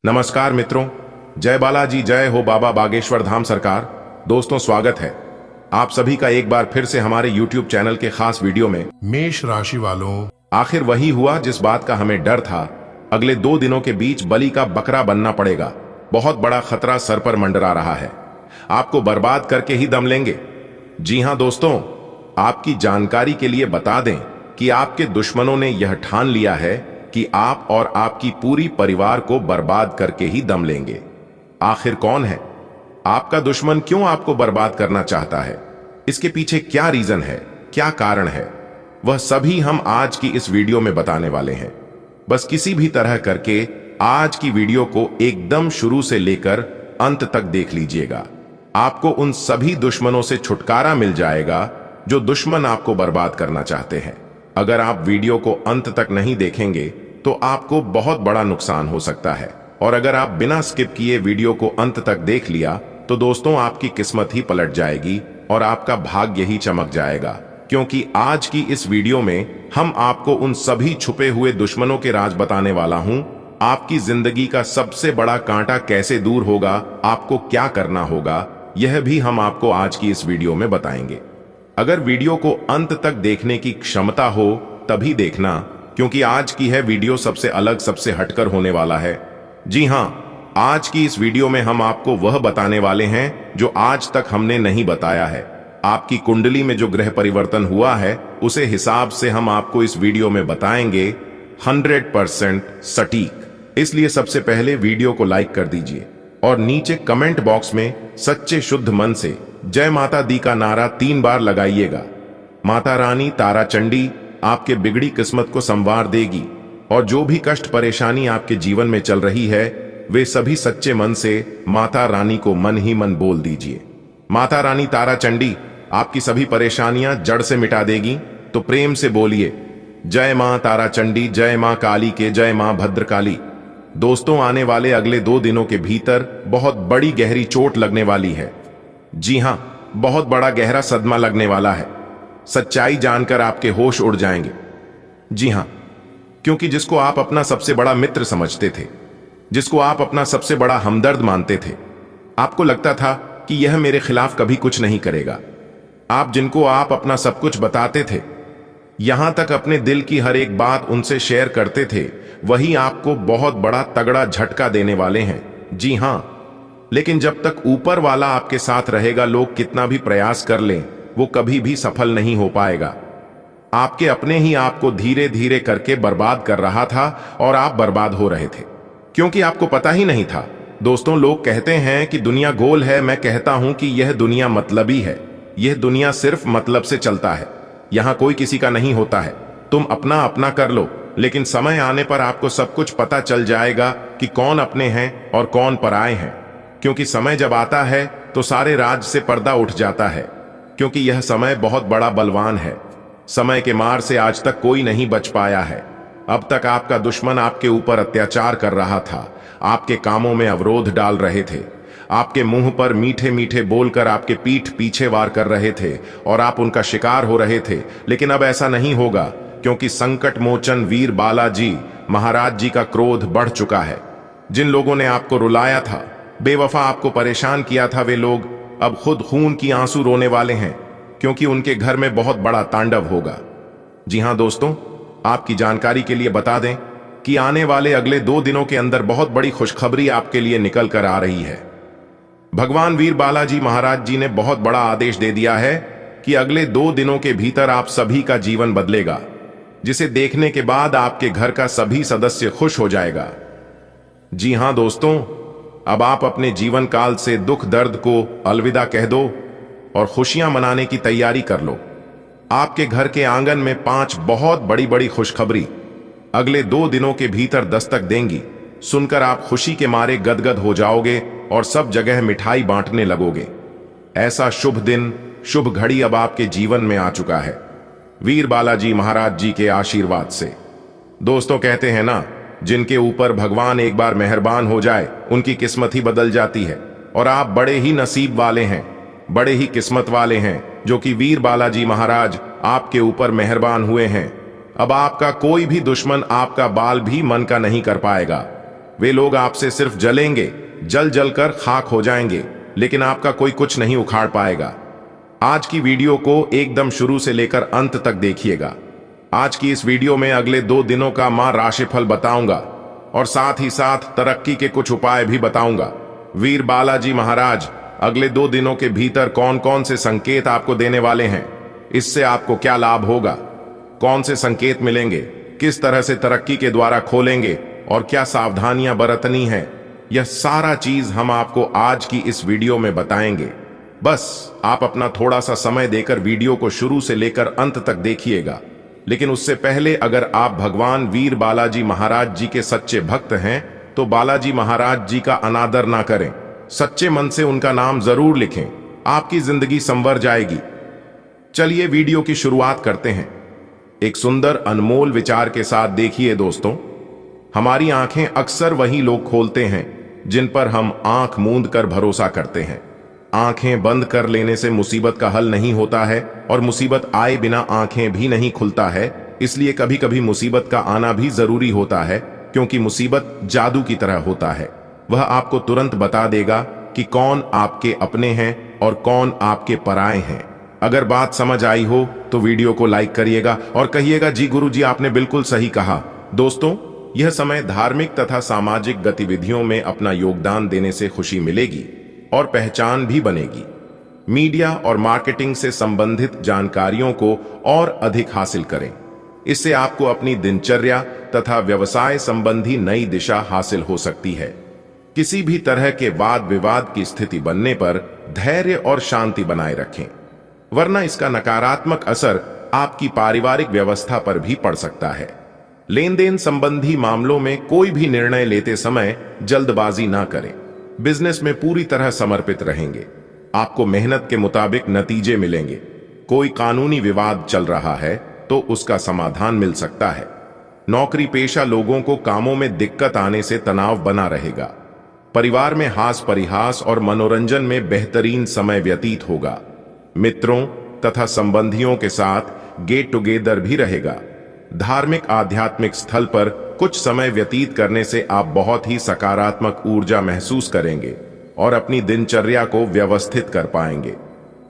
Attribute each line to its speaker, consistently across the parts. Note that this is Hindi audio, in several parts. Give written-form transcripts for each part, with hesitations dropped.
Speaker 1: नमस्कार मित्रों, जय बालाजी, जय हो बाबा बागेश्वर धाम सरकार। दोस्तों, स्वागत है आप सभी का एक बार फिर से हमारे YouTube चैनल के खास वीडियो में।
Speaker 2: मेष राशि वालों,
Speaker 1: आखिर वही हुआ जिस बात का हमें डर था। अगले 2 दिनों के बीच बलि का बकरा बनना पड़ेगा। बहुत बड़ा खतरा सर पर मंडरा रहा है। आपको बर्बाद करके ही दम लेंगे। जी हां दोस्तों, आपकी जानकारी के लिए बता दें कि आपके दुश्मनों ने यह ठान लिया है कि आप और आपकी पूरी परिवार को बर्बाद करके ही दम लेंगे। आखिर कौन है आपका दुश्मन? क्यों आपको बर्बाद करना चाहता है? इसके पीछे क्या रीजन है, क्या कारण है? वह सभी हम आज की इस वीडियो में बताने वाले हैं। बस किसी भी तरह करके आज की वीडियो को एकदम शुरू से लेकर अंत तक देख लीजिएगा। आपको उन सभी दुश्मनों से छुटकारा मिल जाएगा जो दुश्मन आपको बर्बाद करना चाहते हैं। अगर आप वीडियो को अंत तक नहीं देखेंगे तो आपको बहुत बड़ा नुकसान हो सकता है, और अगर आप बिना स्किप किए वीडियो को अंत तक देख लिया तो दोस्तों आपकी किस्मत ही पलट जाएगी और आपका भाग्य ही चमक जाएगा। क्योंकि आज की इस वीडियो में हम आपको उन सभी छुपे हुए दुश्मनों के राज बताने वाला हूं। आपकी जिंदगी का सबसे बड़ा कांटा कैसे दूर होगा, आपको क्या करना होगा, यह भी हम आपको आज की इस वीडियो में बताएंगे। अगर वीडियो को अंत तक देखने की क्षमता हो तभी देखना, क्योंकि आज की है वीडियो सबसे अलग, सबसे हटकर होने वाला है। जी हां, आज की इस वीडियो में हम आपको वह बताने वाले हैं जो आज तक हमने नहीं बताया है। आपकी कुंडली में जो ग्रह परिवर्तन हुआ है उसे हिसाब से हम आपको इस वीडियो में बताएंगे 100% सटीक। इसलिए सबसे पहले वीडियो को लाइक कर दीजिए और नीचे कमेंट बॉक्स में सच्चे शुद्ध मन से जय माता दी का नारा 3 बार लगाइएगा। माता रानी तारा चंडी आपके बिगड़ी किस्मत को संवार देगी, और जो भी कष्ट परेशानी आपके जीवन में चल रही है वे सभी सच्चे मन से माता रानी को मन ही मन बोल दीजिए। माता रानी तारा चंडी आपकी सभी परेशानियां जड़ से मिटा देगी। तो प्रेम से बोलिए, जय मां तारा चंडी, जय मां काली के, जय मां भद्रकाली। दोस्तों, आने वाले अगले 2 दिनों के भीतर बहुत बड़ी गहरी चोट लगने वाली है। जी हां, बहुत बड़ा गहरा सदमा लगने वाला है। सच्चाई जानकर आपके होश उड़ जाएंगे। जी हां, क्योंकि जिसको आप अपना सबसे बड़ा मित्र समझते थे, जिसको आप अपना सबसे बड़ा हमदर्द मानते थे, आपको लगता था कि यह मेरे खिलाफ कभी कुछ नहीं करेगा। आप जिनको आप अपना सब कुछ बताते थे, यहां तक अपने दिल की हर एक बात उनसे शेयर करते थे, वही आपको बहुत बड़ा तगड़ा झटका देने वाले हैं। जी हां, लेकिन जब तक ऊपर वाला आपके साथ रहेगा, लोग कितना भी प्रयास कर लें वो कभी भी सफल नहीं हो पाएगा। आपके अपने ही आपको धीरे धीरे करके बर्बाद कर रहा था और आप बर्बाद हो रहे थे, क्योंकि आपको पता ही नहीं था। दोस्तों, लोग कहते हैं कि दुनिया गोल है। मैं कहता हूं कि यह दुनिया मतलबी है। यह दुनिया सिर्फ मतलब से चलता है। यहां कोई किसी का नहीं होता है। तुम अपना अपना कर लो, लेकिन समय आने पर आपको सब कुछ पता चल जाएगा कि कौन अपने हैं और कौन पराए हैं। क्योंकि समय जब आता है तो सारे राज से पर्दा उठ जाता है, क्योंकि यह समय बहुत बड़ा बलवान है। समय के मार से आज तक कोई नहीं बच पाया है। अब तक आपका दुश्मन आपके ऊपर अत्याचार कर रहा था, आपके कामों में अवरोध डाल रहे थे, आपके मुंह पर मीठे मीठे बोलकर आपके पीठ पीछे वार कर रहे थे और आप उनका शिकार हो रहे थे। लेकिन अब ऐसा नहीं होगा, क्योंकि संकट मोचन वीर बालाजी महाराज जी का क्रोध बढ़ चुका है। जिन लोगों ने आपको रुलाया था, बेवफा आपको परेशान किया था, वे लोग अब खुद खून की आंसू रोने वाले हैं, क्योंकि उनके घर में बहुत बड़ा तांडव होगा। जी हां दोस्तों, आपकी जानकारी के लिए बता दें कि आने वाले अगले 2 दिनों के अंदर बहुत बड़ी खुशखबरी आपके लिए निकल कर आ रही है। भगवान वीर बालाजी महाराज जी ने बहुत बड़ा आदेश दे दिया है कि अगले 2 दिनों के भीतर आप सभी का जीवन बदलेगा, जिसे देखने के बाद आपके घर का सभी सदस्य खुश हो जाएगा। जी हां दोस्तों, अब आप अपने जीवन काल से दुख दर्द को अलविदा कह दो और खुशियां मनाने की तैयारी कर लो। आपके घर के आंगन में 5 बहुत बड़ी बड़ी खुशखबरी अगले 2 दिनों के भीतर दस्तक देंगी। सुनकर आप खुशी के मारे गदगद हो जाओगे और सब जगह मिठाई बांटने लगोगे। ऐसा शुभ दिन, शुभ घड़ी अब आपके जीवन में आ चुका है, वीर बालाजी महाराज जी के आशीर्वाद से। दोस्तों, कहते हैं ना, जिनके ऊपर भगवान एक बार मेहरबान हो जाए उनकी किस्मत ही बदल जाती है। और आप बड़े ही नसीब वाले हैं, बड़े ही किस्मत वाले हैं, जो कि वीर बालाजी महाराज आपके ऊपर मेहरबान हुए हैं। अब आपका कोई भी दुश्मन आपका बाल भी मन का नहीं कर पाएगा। वे लोग आपसे सिर्फ जलेंगे, जल जल कर खाक हो जाएंगे, लेकिन आपका कोई कुछ नहीं उखाड़ पाएगा। आज की वीडियो को एकदम शुरू से लेकर अंत तक देखिएगा। आज की इस वीडियो में अगले 2 दिनों का मां राशिफल बताऊंगा और साथ ही साथ तरक्की के कुछ उपाय भी बताऊंगा। वीर बालाजी महाराज अगले 2 दिनों के भीतर कौन कौन से संकेत आपको देने वाले हैं, इससे आपको क्या लाभ होगा, कौन से संकेत मिलेंगे, किस तरह से तरक्की के द्वारा खोलेंगे और क्या सावधानियां बरतनी है, यह सारा चीज हम आपको आज की इस वीडियो में बताएंगे। बस आप अपना थोड़ा सा समय देकर वीडियो को शुरू से लेकर अंत तक देखिएगा। लेकिन उससे पहले अगर आप भगवान वीर बालाजी महाराज जी के सच्चे भक्त हैं तो बालाजी महाराज जी का अनादर ना करें, सच्चे मन से उनका नाम जरूर लिखें, आपकी जिंदगी संवर जाएगी। चलिए वीडियो की शुरुआत करते हैं। एक सुंदर अनमोल विचार के साथ देखिए दोस्तों, हमारी आंखें अक्सर वही लोग खोलते हैं जिन पर हम आंख मूंद कर भरोसा करते हैं। आंखें बंद कर लेने से मुसीबत का हल नहीं होता है और मुसीबत आए बिना आंखें भी नहीं खुलता है। इसलिए कभी कभी मुसीबत का आना भी जरूरी होता है, क्योंकि मुसीबत जादू की तरह होता है। वह आपको तुरंत बता देगा कि कौन आपके अपने हैं और कौन आपके पराए हैं। अगर बात समझ आई हो तो वीडियो को लाइक करिएगा और कहिएगा जी गुरुजी आपने बिल्कुल सही कहा। दोस्तों, यह समय धार्मिक तथा सामाजिक गतिविधियों में अपना योगदान देने से खुशी मिलेगी और पहचान भी बनेगी। मीडिया और मार्केटिंग से संबंधित जानकारियों को और अधिक हासिल करें। इससे आपको अपनी दिनचर्या तथा व्यवसाय संबंधी नई दिशा हासिल हो सकती है। किसी भी तरह के वाद विवाद की स्थिति बनने पर धैर्य और शांति बनाए रखें, वरना इसका नकारात्मक असर आपकी पारिवारिक व्यवस्था पर भी पड़ सकता है। लेन देन संबंधी मामलों में कोई भी निर्णय लेते समय जल्दबाजी ना करें। बिजनेस में पूरी तरह समर्पित रहेंगे, आपको मेहनत के मुताबिक नतीजे मिलेंगे। कोई कानूनी विवाद चल रहा है तो उसका समाधान मिल सकता है। नौकरी पेशा लोगों को कामों में दिक्कत आने से तनाव बना रहेगा। परिवार में हास परिहास और मनोरंजन में बेहतरीन समय व्यतीत होगा। मित्रों तथा संबंधियों के साथ गेट टुगेदर भी रहेगा। धार्मिक आध्यात्मिक स्थल पर कुछ समय व्यतीत करने से आप बहुत ही सकारात्मक ऊर्जा महसूस करेंगे और अपनी दिनचर्या को व्यवस्थित कर पाएंगे।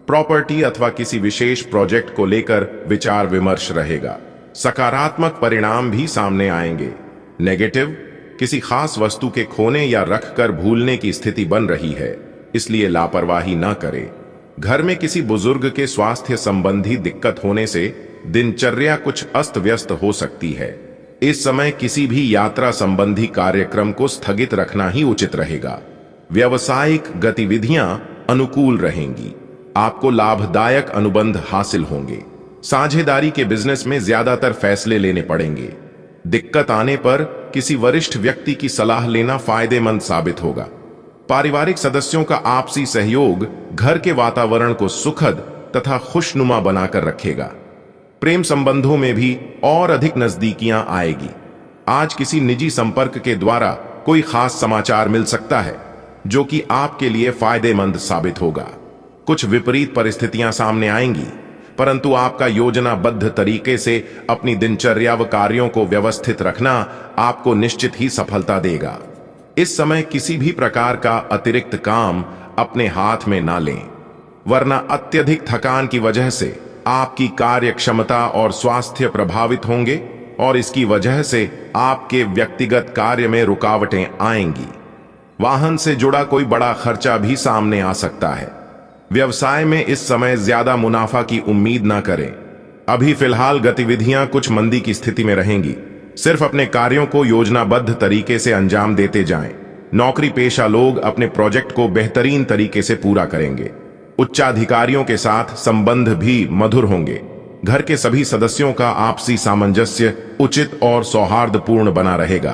Speaker 1: प्रॉपर्टी अथवा किसी विशेष प्रोजेक्ट को लेकर विचार विमर्श रहेगा। सकारात्मक परिणाम भी सामने आएंगे। नेगेटिव, किसी खास वस्तु के खोने या रखकर भूलने की स्थिति बन रही है, इसलिए लापरवाही ना करें। घर में किसी बुजुर्ग के स्वास्थ्य संबंधी दिक्कत होने से दिनचर्या कुछ अस्त व्यस्त हो सकती है। इस समय किसी भी यात्रा संबंधी कार्यक्रम को स्थगित रखना ही उचित रहेगा। व्यावसायिक गतिविधियां अनुकूल रहेंगी, आपको लाभदायक अनुबंध हासिल होंगे। साझेदारी के बिजनेस में ज्यादातर फैसले लेने पड़ेंगे। दिक्कत आने पर किसी वरिष्ठ व्यक्ति की सलाह लेना फायदेमंद साबित होगा। पारिवारिक सदस्यों का आपसी सहयोग घर के वातावरण को सुखद तथा खुशनुमा बनाकर रखेगा। प्रेम संबंधों में भी और अधिक नजदीकियां आएगी। आज किसी निजी संपर्क के द्वारा कोई खास समाचार मिल सकता है जो कि आपके लिए फायदेमंद साबित होगा। कुछ विपरीत परिस्थितियां सामने आएंगी, परंतु आपका योजनाबद्ध तरीके से अपनी दिनचर्या व कार्यों को व्यवस्थित रखना आपको निश्चित ही सफलता देगा। इस समय किसी भी प्रकार का अतिरिक्त काम अपने हाथ में ना लें, वरना अत्यधिक थकान की वजह से आपकी कार्य क्षमता और स्वास्थ्य प्रभावित होंगे और इसकी वजह से आपके व्यक्तिगत कार्य में रुकावटें आएंगी। वाहन से जुड़ा कोई बड़ा खर्चा भी सामने आ सकता है। व्यवसाय में इस समय ज्यादा मुनाफा की उम्मीद ना करें। अभी फिलहाल गतिविधियां कुछ मंदी की स्थिति में रहेंगी। सिर्फ अपने कार्यों को योजनाबद्ध तरीके से अंजाम देते जाएं। नौकरी पेशा लोग अपने प्रोजेक्ट को बेहतरीन तरीके से पूरा करेंगे। उच्चाधिकारियों के साथ संबंध भी मधुर होंगे। घर के सभी सदस्यों का आपसी सामंजस्य उचित और सौहार्दपूर्ण बना रहेगा।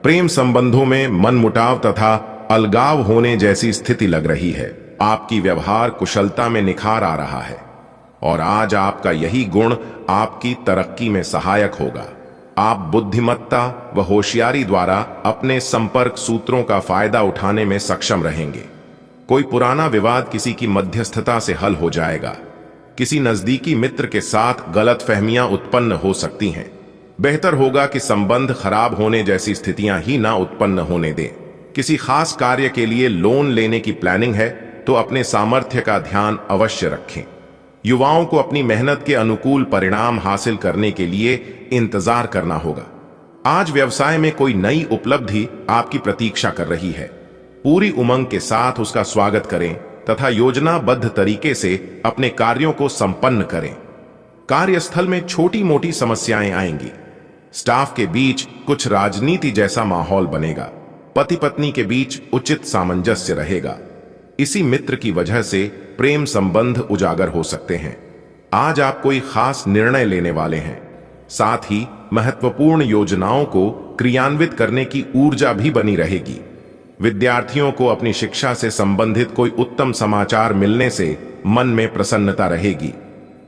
Speaker 1: प्रेम संबंधों में मनमुटाव तथा अलगाव होने जैसी स्थिति लग रही है। आपकी व्यवहार कुशलता में निखार आ रहा है और आज आपका यही गुण आपकी तरक्की में सहायक होगा। आप बुद्धिमत्ता व होशियारी द्वारा अपने संपर्क सूत्रों का फायदा उठाने में सक्षम रहेंगे। कोई पुराना विवाद किसी की मध्यस्थता से हल हो जाएगा। किसी नजदीकी मित्र के साथ गलतफहमियां उत्पन्न हो सकती हैं। बेहतर होगा कि संबंध खराब होने जैसी स्थितियां ही ना उत्पन्न होने दें। किसी खास कार्य के लिए लोन लेने की प्लानिंग है तो अपने सामर्थ्य का ध्यान अवश्य रखें। युवाओं को अपनी मेहनत के अनुकूल परिणाम हासिल करने के लिए इंतजार करना होगा। आज व्यवसाय में कोई नई उपलब्धि आपकी प्रतीक्षा कर रही है। पूरी उमंग के साथ उसका स्वागत करें तथा योजनाबद्ध तरीके से अपने कार्यों को संपन्न करें। कार्यस्थल में छोटी मोटी समस्याएं आएंगी। स्टाफ के बीच कुछ राजनीति जैसा माहौल बनेगा। पति पत्नी के बीच उचित सामंजस्य रहेगा। इसी मित्र की वजह से प्रेम संबंध उजागर हो सकते हैं। आज आप कोई खास निर्णय लेने वाले हैं। साथ ही महत्वपूर्ण योजनाओं को क्रियान्वित करने की ऊर्जा भी बनी रहेगी। विद्यार्थियों को अपनी शिक्षा से संबंधित कोई उत्तम समाचार मिलने से मन में प्रसन्नता रहेगी।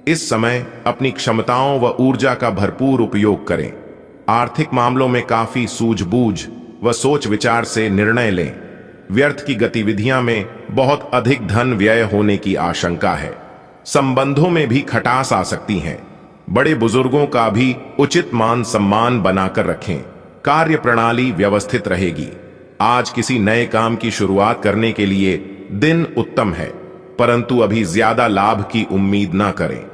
Speaker 1: इस समय अपनी क्षमताओं व ऊर्जा का भरपूर उपयोग करें। आर्थिक मामलों में काफी सूझबूझ व सोच विचार से निर्णय लें। व्यर्थ की गतिविधियां में बहुत अधिक धन व्यय होने की आशंका है। संबंधों में भी खटास आ सकती है। बड़े बुजुर्गों का भी उचित मान सम्मान बनाकर रखें। कार्य प्रणाली व्यवस्थित रहेगी। आज किसी नए काम की शुरुआत करने के लिए दिन उत्तम है, परंतु अभी ज्यादा लाभ की उम्मीद ना करें।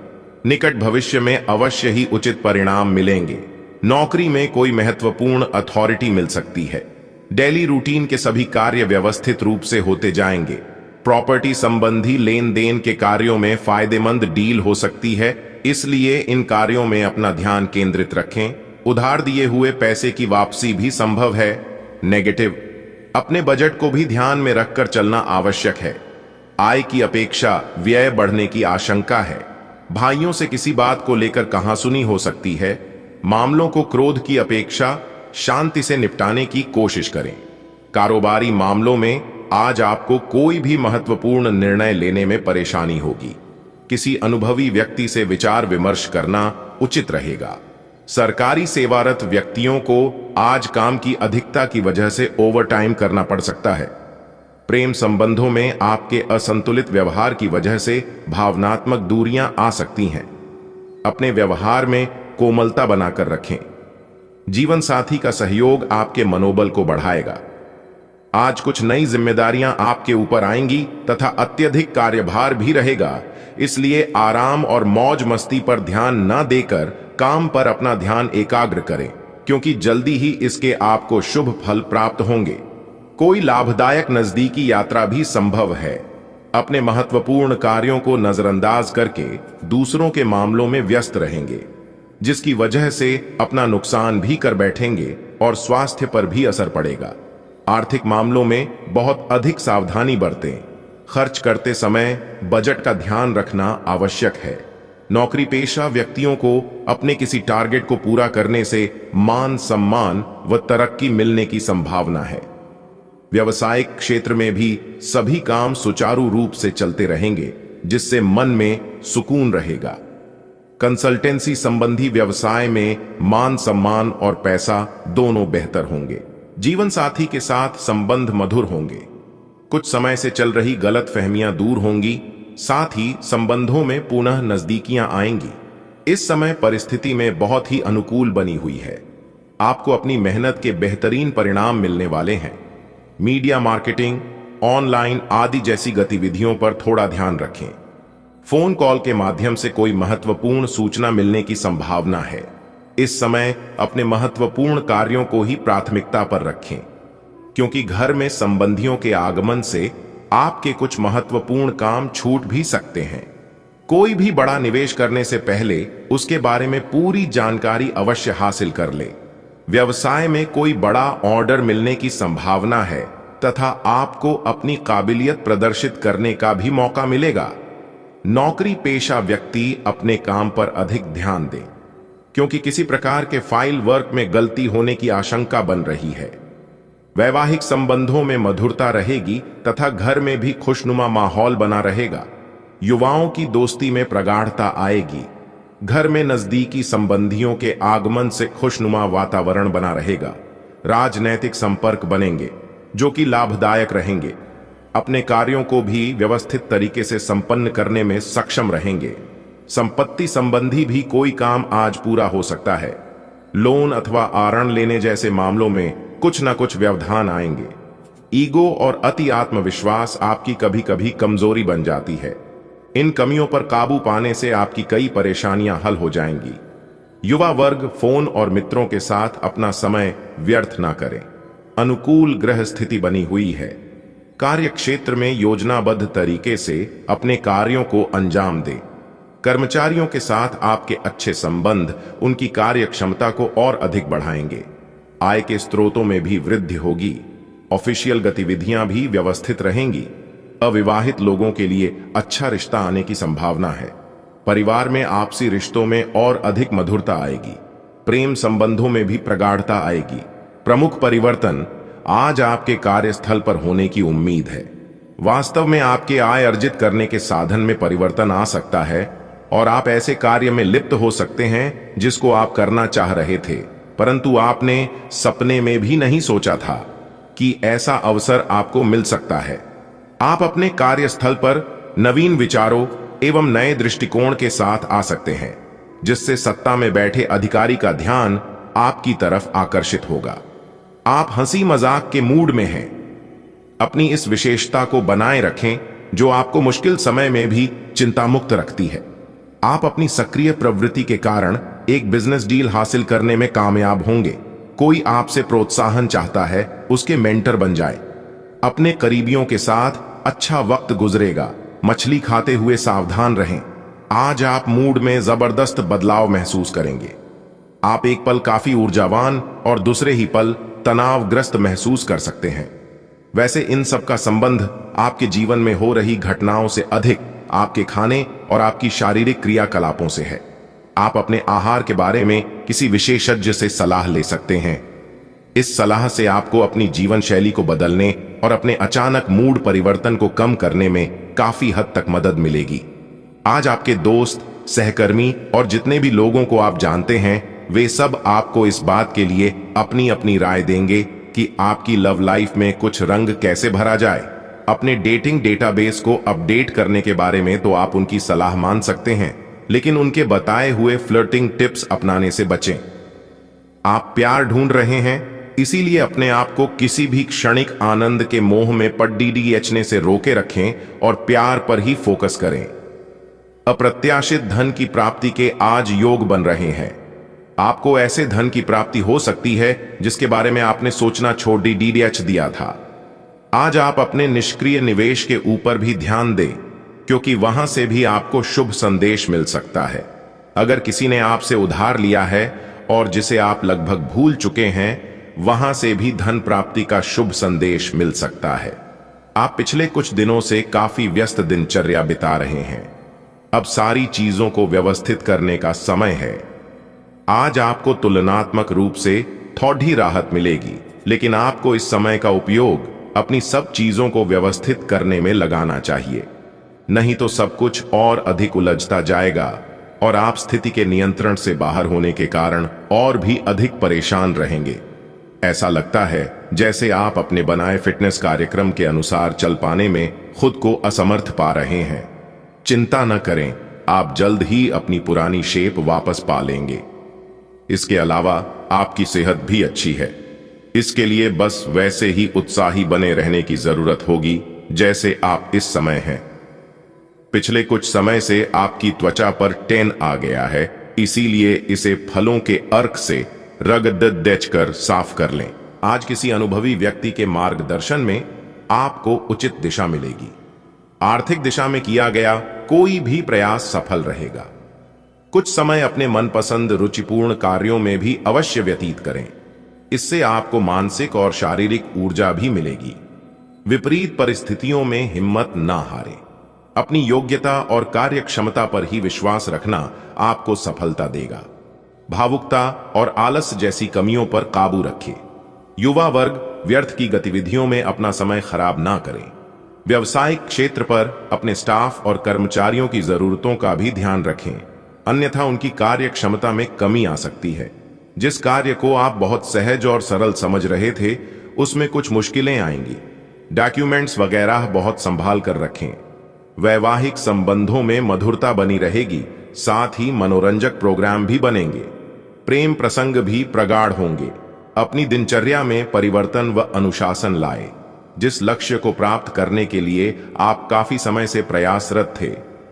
Speaker 1: निकट भविष्य में अवश्य ही उचित परिणाम मिलेंगे। नौकरी में कोई महत्वपूर्ण अथॉरिटी मिल सकती है। डेली रूटीन के सभी कार्य व्यवस्थित रूप से होते जाएंगे। प्रॉपर्टी संबंधी लेन देन के कार्यों में फायदेमंद डील हो सकती है, इसलिए इन कार्यों में अपना ध्यान केंद्रित रखें। उधार दिए हुए पैसे की वापसी भी संभव है। नेगेटिव, अपने बजट को भी ध्यान में रखकर चलना आवश्यक है। आय की अपेक्षा व्यय बढ़ने की आशंका है। भाइयों से किसी बात को लेकर कहासुनी हो सकती है। मामलों को क्रोध की अपेक्षा शांति से निपटाने की कोशिश करें। कारोबारी मामलों में आज आपको कोई भी महत्वपूर्ण निर्णय लेने में परेशानी होगी। किसी अनुभवी व्यक्ति से विचार विमर्श करना उचित रहेगा। सरकारी सेवारत व्यक्तियों को आज काम की अधिकता की वजह से ओवरटाइम करना पड़ सकता है। प्रेम संबंधों में आपके असंतुलित व्यवहार की वजह से भावनात्मक दूरियां आ सकती हैं। अपने व्यवहार में कोमलता बनाकर रखें। जीवन साथी का सहयोग आपके मनोबल को बढ़ाएगा। आज कुछ नई जिम्मेदारियां आपके ऊपर आएंगी तथा अत्यधिक कार्यभार भी रहेगा, इसलिए आराम और मौज मस्ती पर ध्यान न देकर काम पर अपना ध्यान एकाग्र करें, क्योंकि जल्दी ही इसके आपको शुभ फल प्राप्त होंगे। कोई लाभदायक नजदीकी यात्रा भी संभव है। अपने महत्वपूर्ण कार्यों को नजरअंदाज करके दूसरों के मामलों में व्यस्त रहेंगे, जिसकी वजह से अपना नुकसान भी कर बैठेंगे और स्वास्थ्य पर भी असर पड़ेगा। आर्थिक मामलों में बहुत अधिक सावधानी बरतें। खर्च करते समय बजट का ध्यान रखना आवश्यक है। नौकरी पेशा व्यक्तियों को अपने किसी टारगेट को पूरा करने से मान सम्मान व तरक्की मिलने की संभावना है। व्यावसायिक क्षेत्र में भी सभी काम सुचारू रूप से चलते रहेंगे, जिससे मन में सुकून रहेगा। कंसल्टेंसी संबंधी व्यवसाय में मान सम्मान और पैसा दोनों बेहतर होंगे। जीवन साथी के साथ संबंध मधुर होंगे। कुछ समय से चल रही गलतफहमियां दूर होंगी, साथ ही संबंधों में पुनः नजदीकियां आएंगी। इस समय परिस्थिति में बहुत ही अनुकूल बनी हुई है। आपको अपनी मेहनत के बेहतरीन परिणाम मिलने वाले हैं। मीडिया मार्केटिंग, ऑनलाइन आदि जैसी गतिविधियों पर थोड़ा ध्यान रखें। फोन कॉल के माध्यम से कोई महत्वपूर्ण सूचना मिलने की संभावना है। इस समय अपने महत्वपूर्ण कार्यों को ही प्राथमिकता पर रखें, क्योंकि घर में संबंधियों के आगमन से आपके कुछ महत्वपूर्ण काम छूट भी सकते हैं। कोई भी बड़ा निवेश करने से पहले उसके बारे में पूरी जानकारी अवश्य हासिल कर ले। व्यवसाय में कोई बड़ा ऑर्डर मिलने की संभावना है तथा आपको अपनी काबिलियत प्रदर्शित करने का भी मौका मिलेगा। नौकरी पेशा व्यक्ति अपने काम पर अधिक ध्यान दें, क्योंकि किसी प्रकार के फाइल वर्क में गलती होने की आशंका बन रही है। वैवाहिक संबंधों में मधुरता रहेगी तथा घर में भी खुशनुमा माहौल बना रहेगा। युवाओं की दोस्ती में प्रगाढ़ता आएगी। घर में नजदीकी संबंधियों के आगमन से खुशनुमा वातावरण बना रहेगा। राजनैतिक संपर्क बनेंगे जो कि लाभदायक रहेंगे। अपने कार्यों को भी व्यवस्थित तरीके से संपन्न करने में सक्षम रहेंगे। संपत्ति संबंधी भी कोई काम आज पूरा हो सकता है। लोन अथवा आरण लेने जैसे मामलों में कुछ न कुछ व्यवधान आएंगे। ईगो और अति आत्मविश्वास आपकी कभी कभी कमजोरी बन जाती है। इन कमियों पर काबू पाने से आपकी कई परेशानियां हल हो जाएंगी। युवा वर्ग फोन और मित्रों के साथ अपना समय व्यर्थ ना करें। अनुकूल ग्रह स्थिति बनी हुई है। कार्य क्षेत्र में योजनाबद्ध तरीके से अपने कार्यों को अंजाम दें। कर्मचारियों के साथ आपके अच्छे संबंध उनकी कार्य क्षमता को और अधिक बढ़ाएंगे। आय के स्रोतों में भी वृद्धि होगी। ऑफिशियल गतिविधियां भी व्यवस्थित रहेंगी। अविवाहित लोगों के लिए अच्छा रिश्ता आने की संभावना है। परिवार में आपसी रिश्तों में और अधिक मधुरता आएगी। प्रेम संबंधों में भी प्रगाढ़ता आएगी। प्रमुख परिवर्तन आज आपके कार्यस्थल पर होने की उम्मीद है। वास्तव में आपके आय अर्जित करने के साधन में परिवर्तन आ सकता है और आप ऐसे कार्य में लिप्त हो सकते हैं जिसको आप करना चाह रहे थे, परंतु आपने सपने में भी नहीं सोचा था कि ऐसा अवसर आपको मिल सकता है। आप अपने कार्यस्थल पर नवीन विचारों एवं नए दृष्टिकोण के साथ आ सकते हैं, जिससे सत्ता में बैठे अधिकारी का ध्यान आपकी तरफ आकर्षित होगा। आप हंसी मजाक के मूड में हैं। अपनी इस विशेषता को बनाए रखें जो आपको मुश्किल समय में भी चिंतामुक्त रखती है। आप अपनी सक्रिय प्रवृत्ति के कारण एक बिजनेस डील हासिल करने में कामयाब होंगे। कोई आपसे प्रोत्साहन चाहता है, उसके मेंटर बन जाए। अपने करीबियों के साथ अच्छा वक्त गुजरेगा। मछली खाते हुए सावधान रहें। आज आप मूड में जबरदस्त बदलाव महसूस करेंगे। आप एक पल काफी ऊर्जावान और दूसरे ही पल तनावग्रस्त महसूस कर सकते हैं। वैसे इन सब का संबंध आपके जीवन में हो रही घटनाओं से अधिक आपके खाने और आपकी शारीरिक क्रियाकलापों से है। आप अपने आहार के बारे में किसी विशेषज्ञ से सलाह ले सकते हैं। इस सलाह से आपको अपनी जीवन शैली को बदलने और अपने अचानक मूड परिवर्तन को कम करने में काफी हद तक मदद मिलेगी। आज आपके दोस्त, सहकर्मी और जितने भी लोगों को आप जानते हैं, वे सब आपको इस बात के लिए अपनी अपनी राय देंगे कि आपकी लव लाइफ में कुछ रंग कैसे भरा जाए। अपने डेटिंग डेटाबेस को अपडेट करने के बारे में तो आप उनकी सलाह मान सकते हैं, लेकिन उनके बताए हुए फ्लर्टिंग टिप्स अपनाने से बचें। आप प्यार ढूंढ रहे हैं, इसीलिए अपने आप को किसी भी क्षणिक आनंद के मोह में पड़ने से रोके रखें और प्यार पर ही फोकस करें। अप्रत्याशित धन की प्राप्ति के आज योग बन रहे हैं। आपको ऐसे धन की प्राप्ति हो सकती है जिसके बारे में आपने सोचना छोड़ दिया था। आज आप अपने निष्क्रिय निवेश के ऊपर भी ध्यान दें, क्योंकि वहां से भी आपको शुभ संदेश मिल सकता है। अगर किसी ने आपसे उधार लिया है और जिसे आप लगभग भूल चुके हैं, वहां से भी धन प्राप्ति का शुभ संदेश मिल सकता है। आप पिछले कुछ दिनों से काफी व्यस्त दिनचर्या बिता रहे हैं। अब सारी चीजों को व्यवस्थित करने का समय है। आज आपको तुलनात्मक रूप से थोड़ी राहत मिलेगी, लेकिन आपको इस समय का उपयोग अपनी सब चीजों को व्यवस्थित करने में लगाना चाहिए, नहीं तो सब कुछ और अधिक उलझता जाएगा और आप स्थिति के नियंत्रण से बाहर होने के कारण और भी अधिक परेशान रहेंगे। ऐसा लगता है जैसे आप अपने बनाए फिटनेस कार्यक्रम के अनुसार चल पाने में खुद को असमर्थ पा रहे हैं। चिंता न करें, आप जल्द ही अपनी पुरानी शेप वापस पा लेंगे। इसके अलावा आपकी सेहत भी अच्छी है। इसके लिए बस वैसे ही उत्साही बने रहने की जरूरत होगी जैसे आप इस समय हैं। पिछले कुछ समय से आपकी त्वचा पर टैन आ गया है, इसीलिए इसे फलों के अर्क से रगड़ साफ कर लें। आज किसी अनुभवी व्यक्ति के मार्गदर्शन में आपको उचित दिशा मिलेगी। आर्थिक दिशा में किया गया कोई भी प्रयास सफल रहेगा। कुछ समय अपने मनपसंद रुचिपूर्ण कार्यों में भी अवश्य व्यतीत करें। इससे आपको मानसिक और शारीरिक ऊर्जा भी मिलेगी। विपरीत परिस्थितियों में हिम्मत ना हारें। अपनी योग्यता और कार्य क्षमता पर ही विश्वास रखना आपको सफलता देगा। भावुकता और आलस्य जैसी कमियों पर काबू रखें। युवा वर्ग व्यर्थ की गतिविधियों में अपना समय खराब ना करें। व्यवसायिक क्षेत्र पर अपने स्टाफ और कर्मचारियों की जरूरतों का भी ध्यान रखें, अन्यथा उनकी कार्य क्षमता में कमी आ सकती है। जिस कार्य को आप बहुत सहज और सरल समझ रहे थे, उसमें कुछ मुश्किलें आएंगी। डॉक्यूमेंट्स वगैरह बहुत संभाल कर रखें। वैवाहिक संबंधों में मधुरता बनी रहेगी, साथ ही मनोरंजक प्रोग्राम भी बनेंगे। प्रेम प्रसंग भी प्रगाढ़ होंगे। अपनी दिनचर्या में परिवर्तन व अनुशासन लाए। जिस लक्ष्य को प्राप्त करने के लिए आप काफी समय से प्रयासरत थे,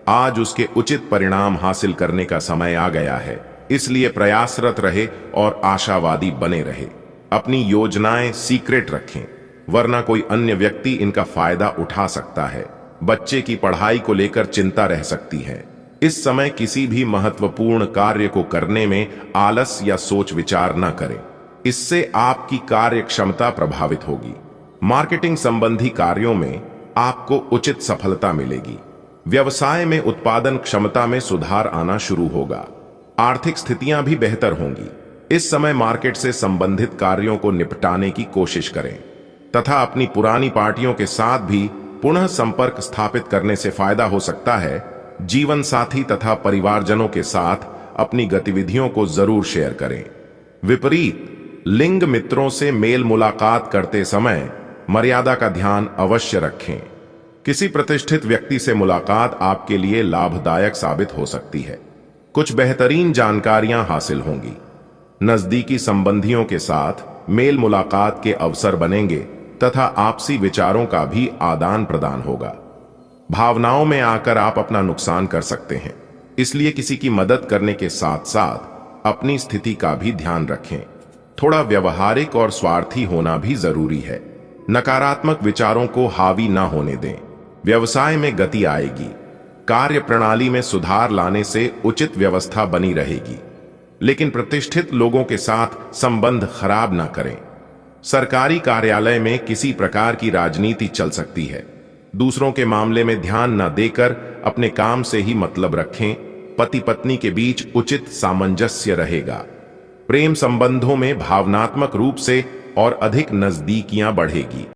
Speaker 1: आज उसके उचित परिणाम हासिल करने का समय आ गया है। इसलिए प्रयासरत रहे और आशावादी बने रहे। अपनी योजनाएं सीक्रेट रखें, वरना कोई अन्य व्यक्ति इनका फायदा उठा सकता है। बच्चे की पढ़ाई को लेकर चिंता रह सकती है। इस समय किसी भी महत्वपूर्ण कार्य को करने में आलस या सोच विचार न करें, इससे आपकी कार्य क्षमता प्रभावित होगी। मार्केटिंग संबंधी कार्यों में आपको उचित सफलता मिलेगी। व्यवसाय में उत्पादन क्षमता में सुधार आना शुरू होगा। आर्थिक स्थितियां भी बेहतर होंगी। इस समय मार्केट से संबंधित कार्यों को निपटाने की कोशिश करें तथा अपनी पुरानी पार्टियों के साथ भी पुनः संपर्क स्थापित करने से फायदा हो सकता है। जीवन साथी तथा परिवारजनों के साथ अपनी गतिविधियों को जरूर शेयर करें। विपरीत लिंग मित्रों से मेल मुलाकात करते समय मर्यादा का ध्यान अवश्य रखें। किसी प्रतिष्ठित व्यक्ति से मुलाकात आपके लिए लाभदायक साबित हो सकती है। कुछ बेहतरीन जानकारियां हासिल होंगी। नजदीकी संबंधियों के साथ मेल मुलाकात के अवसर बनेंगे तथा आपसी विचारों का भी आदान प्रदान होगा। भावनाओं में आकर आप अपना नुकसान कर सकते हैं, इसलिए किसी की मदद करने के साथ साथ अपनी स्थिति का भी ध्यान रखें। थोड़ा व्यवहारिक और स्वार्थी होना भी जरूरी है। नकारात्मक विचारों को हावी न होने दें। व्यवसाय में गति आएगी। कार्य प्रणाली में सुधार लाने से उचित व्यवस्था बनी रहेगी, लेकिन प्रतिष्ठित लोगों के साथ संबंध खराब न करें। सरकारी कार्यालय में किसी प्रकार की राजनीति चल सकती है। दूसरों के मामले में ध्यान न देकर अपने काम से ही मतलब रखें। पति पत्नी के बीच उचित सामंजस्य रहेगा। प्रेम संबंधों में भावनात्मक रूप से और अधिक नजदीकियां बढ़ेगी।